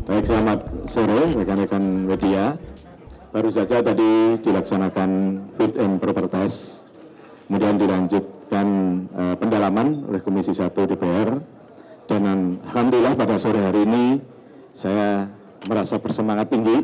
Baik, selamat sore rekan-rekan media. Baru saja tadi dilaksanakan fit and proper test, kemudian dilanjutkan pendalaman oleh Komisi 1 DPR, dan alhamdulillah pada sore hari ini saya merasa bersemangat tinggi,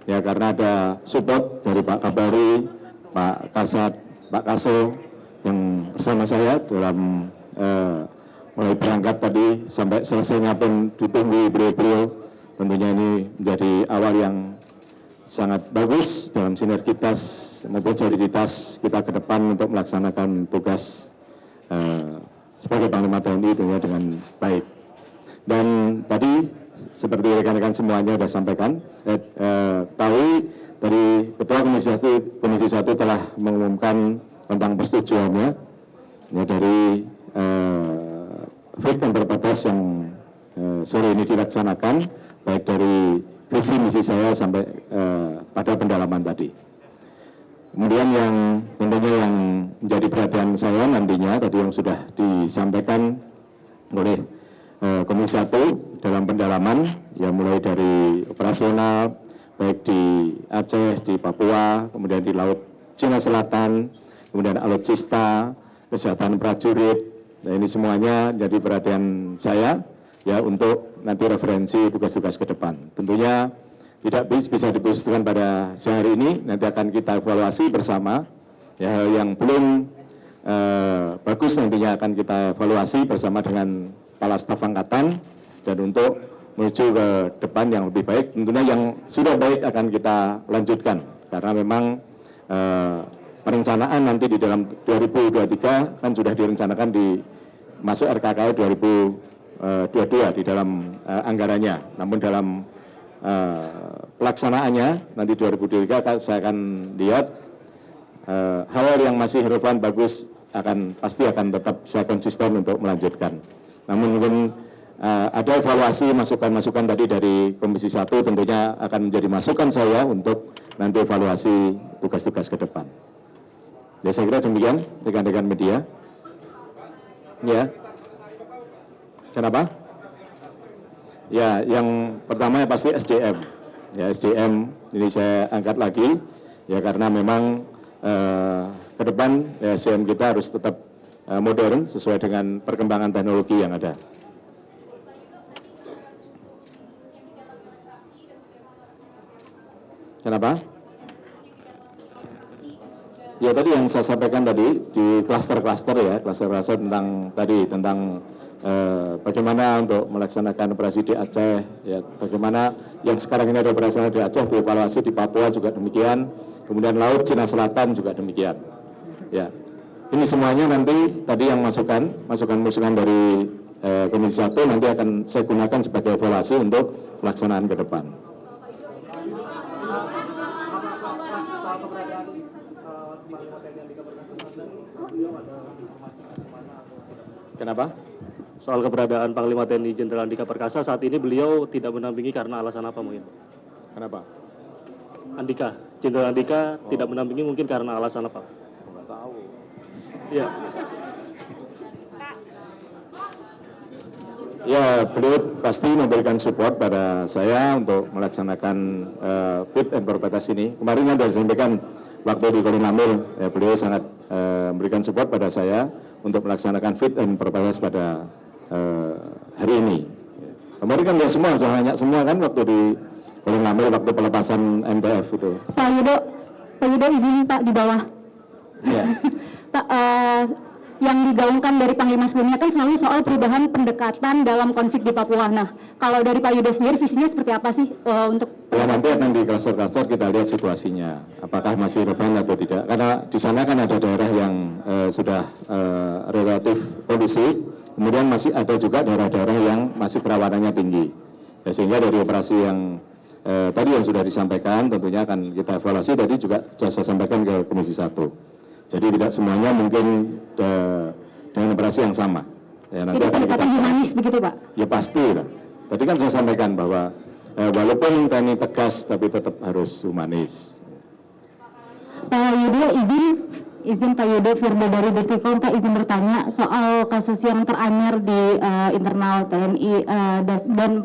ya, karena ada support dari Pak Kabari, Pak Kasat, Pak Kaso yang bersama saya dalam mulai berangkat tadi sampai selesainya pun ditunggu beliau-beliau. Tentunya ini menjadi awal yang sangat bagus dalam sinergitas maupun soliditas kita ke depan untuk melaksanakan tugas sebagai Panglima TNI tentunya dengan baik. Dan tadi seperti rekan-rekan semuanya sudah sampaikan, tahu dari Ketua Komisi 1 telah mengumumkan tentang persetujuannya ya, dari fit and proper test yang sore ini dilaksanakan, baik dari visi misi saya sampai pada pendalaman tadi. Kemudian yang tentunya yang menjadi perhatian saya nantinya tadi yang sudah disampaikan oleh Komisi 1 dalam pendalaman, ya, mulai dari operasional baik di Aceh, di Papua, kemudian di Laut Cina Selatan, kemudian alutsista, kesehatan prajurit. Nah, ini semuanya jadi perhatian saya, ya, untuk nanti referensi tugas-tugas ke depan. Tentunya tidak bisa diputuskan pada siang hari ini, nanti akan kita evaluasi bersama. Ya, hal yang belum bagus nantinya akan kita evaluasi bersama dengan Kepala Staf Angkatan, dan untuk menuju ke depan yang lebih baik, tentunya yang sudah baik akan kita lanjutkan, karena memang perencanaan nanti di dalam 2023 kan sudah direncanakan di masuk RKKE 2022 di dalam anggarannya. Namun dalam pelaksanaannya nanti 2023 saya akan lihat hal yang masih relevan bagus pasti akan tetap saya konsisten untuk melanjutkan. Namun mungkin ada evaluasi masukan-masukan tadi dari Komisi 1 tentunya akan menjadi masukan saya untuk nanti evaluasi tugas-tugas ke depan. Ya, saya kira demikian rekan-rekan media. Ya. Kenapa? Ya, yang pertama ya pasti SDM. Ya, SDM ini saya angkat lagi, ya, karena memang ke depan ya, SDM kita harus tetap modern sesuai dengan perkembangan teknologi yang ada. Kenapa? Ya, tadi yang saya sampaikan tadi di klaster-klaster, ya, klaster-klaster tentang bagaimana untuk melaksanakan operasi di Aceh, ya, bagaimana yang sekarang ini ada operasi di Aceh, dievaluasi di Papua juga demikian, kemudian Laut Cina Selatan juga demikian. Ya, ini semuanya nanti tadi yang masukan dari Komisi 1 nanti akan saya gunakan sebagai evaluasi untuk pelaksanaan ke depan. Kenapa? Soal keberadaan Panglima TNI Jenderal Andika Perkasa saat ini beliau tidak mendampingi karena alasan apa mungkin? Kenapa? Jenderal Andika tidak mendampingi mungkin karena alasan apa? Nggak tahu. Iya. Ya, beliau pasti memberikan support pada saya untuk melaksanakan fit and proper test ini. Kemarin yang sudah disampaikan waktu di Kuala Lumpur, ya, beliau sangat memberikan support pada saya untuk melaksanakan fit and proper test pada hari ini. Kemarin kan semua sudah nanya semua kan waktu di Kuala Lumpur waktu pelepasan MTF itu. Pak Yudo izin Pak di bawah. Ya. Pak, yang digaungkan dari Panglima sebelumnya kan selalu soal perubahan pendekatan dalam konflik di Papua. Nah, kalau dari Pak Yudo sendiri visinya seperti apa sih untuk? Ya, nanti akan di klaster-klaster kita lihat situasinya, apakah masih relevan atau tidak. Karena di sana kan ada daerah yang sudah relatif kondusif, kemudian masih ada juga daerah-daerah yang masih kerawanannya tinggi. Ya, sehingga dari operasi yang tadi yang sudah disampaikan tentunya akan kita evaluasi, tadi juga sudah saya sampaikan ke Komisi 1. Jadi tidak semuanya mungkin dengan operasi yang sama. Ya, nanti tidak pendekatan humanis begitu Pak? Ya pasti lah. Tadi kan saya sampaikan bahwa walaupun TNI tegas tapi tetap harus humanis. Pak Yudo izin Izin Pak Yudo Firda dari Detikom, Pak izin bertanya soal kasus yang teranyar di internal TNI dan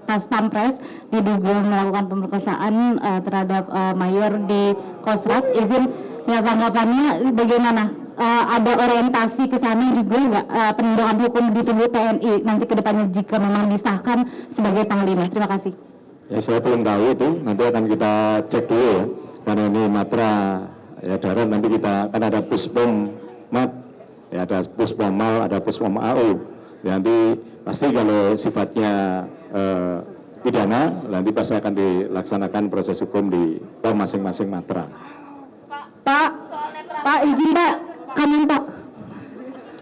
Pas Pampres diduga melakukan pemerkosaan terhadap mayor di Kostrad. Izin ya tanggapannya bagaimana? Ada orientasi ke sana juga nggak penindakan hukum di tubuh TNI nanti ke depannya jika memang disahkan sebagai Panglima? Terima kasih. Ya saya belum tahu itu, nanti akan kita cek dulu ya, karena ini matra ya darat, nanti kita kan ada puspom mat, ya ada puspom mal, ada puspom AU. Ya, nanti pasti kalau sifatnya pidana, nanti pasti akan dilaksanakan proses hukum di masing-masing matra. Pak izin Pak, kami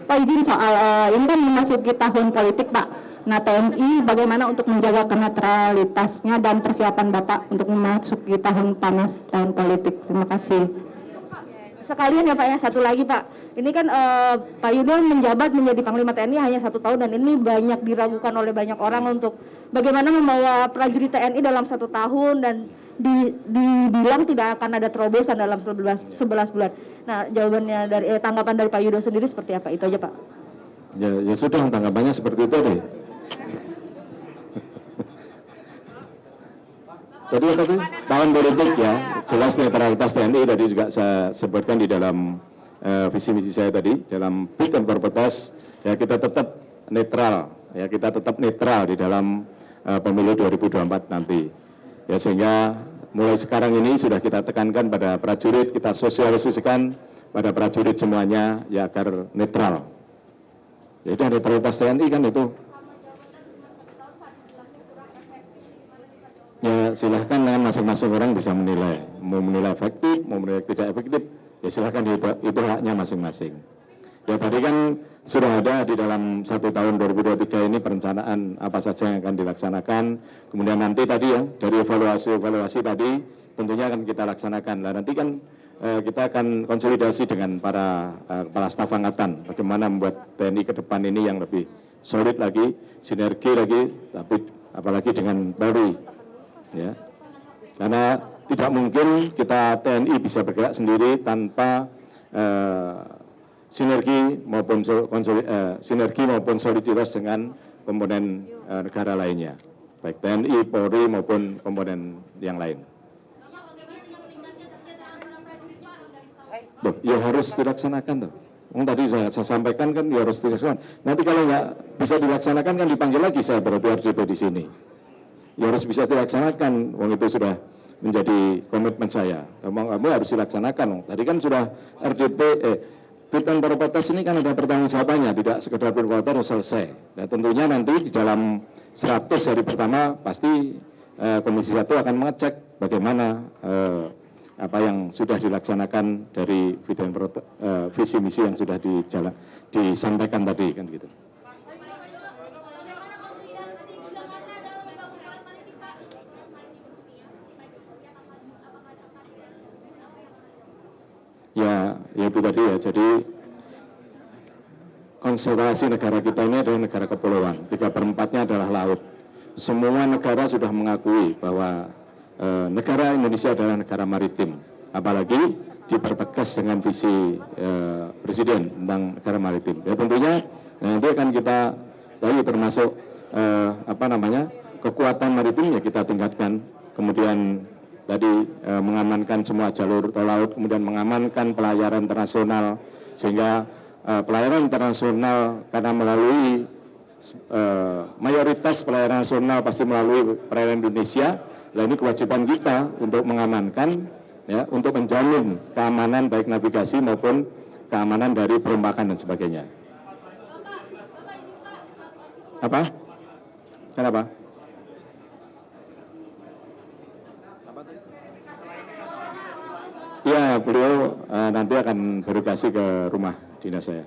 Pak izin soal ini kan memasuki tahun politik Pak. Nah TNI bagaimana untuk menjaga netralitasnya dan persiapan Bapak untuk memasuki tahun panas, tahun politik. Terima kasih. Sekalian ya Pak ya, satu lagi Pak. Ini kan Pak Yudo menjabat menjadi Panglima TNI hanya 1 tahun dan ini banyak diragukan oleh banyak orang untuk bagaimana membawa prajurit TNI dalam 1 tahun dan dibilang tidak akan ada terobosan dalam 11 bulan. Nah jawabannya dari tanggapan dari Pak Yudo sendiri seperti apa? Itu aja Pak. Ya sudah, tanggapannya seperti itu deh. Jadi tahun politik ya, jelas netralitas TNI tadi juga saya sebutkan di dalam visi misi saya tadi, dalam fit and proper test, ya kita tetap netral, ya kita tetap netral di dalam pemilu 2024 nanti. Ya sehingga mulai sekarang ini sudah kita tekankan pada prajurit, kita sosialisasikan pada prajurit semuanya ya agar netral. Jadi netralitas TNI kan itu. Ya silahkan masing-masing orang bisa menilai, mau menilai efektif, mau menilai tidak efektif, ya silahkan itu haknya masing-masing. Ya tadi kan sudah ada di dalam 1 tahun 2023 ini perencanaan apa saja yang akan dilaksanakan, kemudian nanti tadi ya dari evaluasi tadi tentunya akan kita laksanakan. Nah nanti kan kita akan konsolidasi dengan para kepala staf angkatan, bagaimana membuat TNI ke depan ini yang lebih solid lagi, sinergi lagi, tapi apalagi dengan Polri. Ya, karena tidak mungkin kita TNI bisa bergerak sendiri tanpa sinergi maupun soliditas dengan komponen negara lainnya, baik TNI, Polri maupun komponen yang lain. Loh, ya harus dilaksanakan tuh. Tadi saya sampaikan kan ya harus dilaksanakan. Nanti kalau nggak bisa dilaksanakan kan dipanggil lagi saya berarti RDP di sini. Ya harus bisa dilaksanakan, itu sudah menjadi komitmen saya. Kamu harus dilaksanakan. Tadi kan sudah RDP, fit and proper test ini kan ada pertanggungjawabannya, tidak sekedar berkotor selesai. Nah, tentunya nanti di dalam 100 hari pertama pasti Komisi 1 akan mengecek bagaimana apa yang sudah dilaksanakan dari visi misi yang sudah disampaikan tadi kan gitu. Ya itu tadi ya, jadi konstelasi negara kita ini adalah negara kepulauan, 3/4-nya adalah laut. Semua negara sudah mengakui bahwa negara Indonesia adalah negara maritim, apalagi dipertegas dengan visi Presiden tentang negara maritim. Ya tentunya nanti akan kita tadi termasuk kekuatan maritim ya kita tingkatkan, kemudian tadi mengamankan semua jalur tol laut, kemudian mengamankan pelayaran internasional, sehingga pelayaran internasional karena melalui mayoritas pelayaran nasional pasti melalui perairan Indonesia. Nah ini kewajiban kita untuk mengamankan, ya, untuk menjamin keamanan baik navigasi maupun keamanan dari perombakan dan sebagainya. Apa? Kenapa? Ya, beliau nanti akan berlokasi ke rumah dinas saya.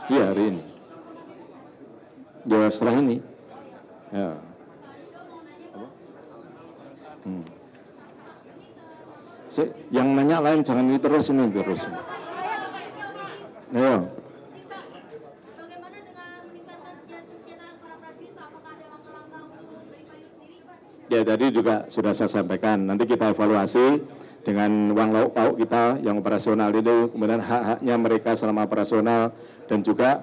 Iya, hari ini. Ya, setelah ini. Ya. Yang nanya lain jangan ini terus. Ayo. Ya tadi juga sudah saya sampaikan, nanti kita evaluasi dengan uang lauk pauk kita yang operasional itu, kemudian hak-haknya mereka selama operasional, dan juga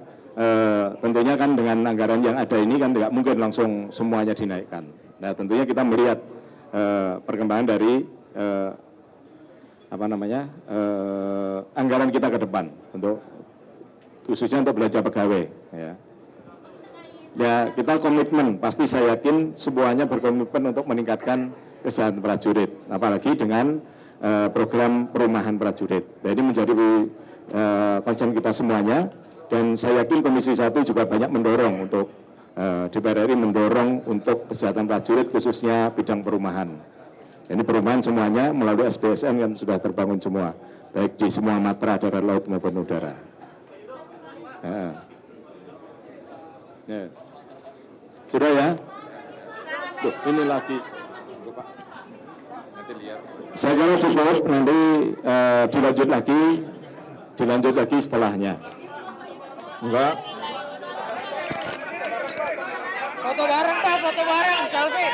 tentunya kan dengan anggaran yang ada ini kan tidak mungkin langsung semuanya dinaikkan. Nah tentunya kita melihat perkembangan dari anggaran kita ke depan untuk khususnya untuk belanja pegawai. Ya kita komitmen, pasti saya yakin semuanya berkomitmen untuk meningkatkan kesehatan prajurit, apalagi dengan program perumahan prajurit. Jadi menjadi concern kita semuanya, dan saya yakin Komisi 1 juga banyak mendorong untuk DPR RI mendorong untuk kesehatan prajurit khususnya bidang perumahan. Ini perumahan semuanya melalui SDSN kan sudah terbangun semua, baik di semua matra darat, laut maupun udara. Sudah ya? Tuh, ini lagi. Saya kira cukup, nanti dilanjut lagi setelahnya. Enggak? Foto bareng Pak, foto bareng, selfie.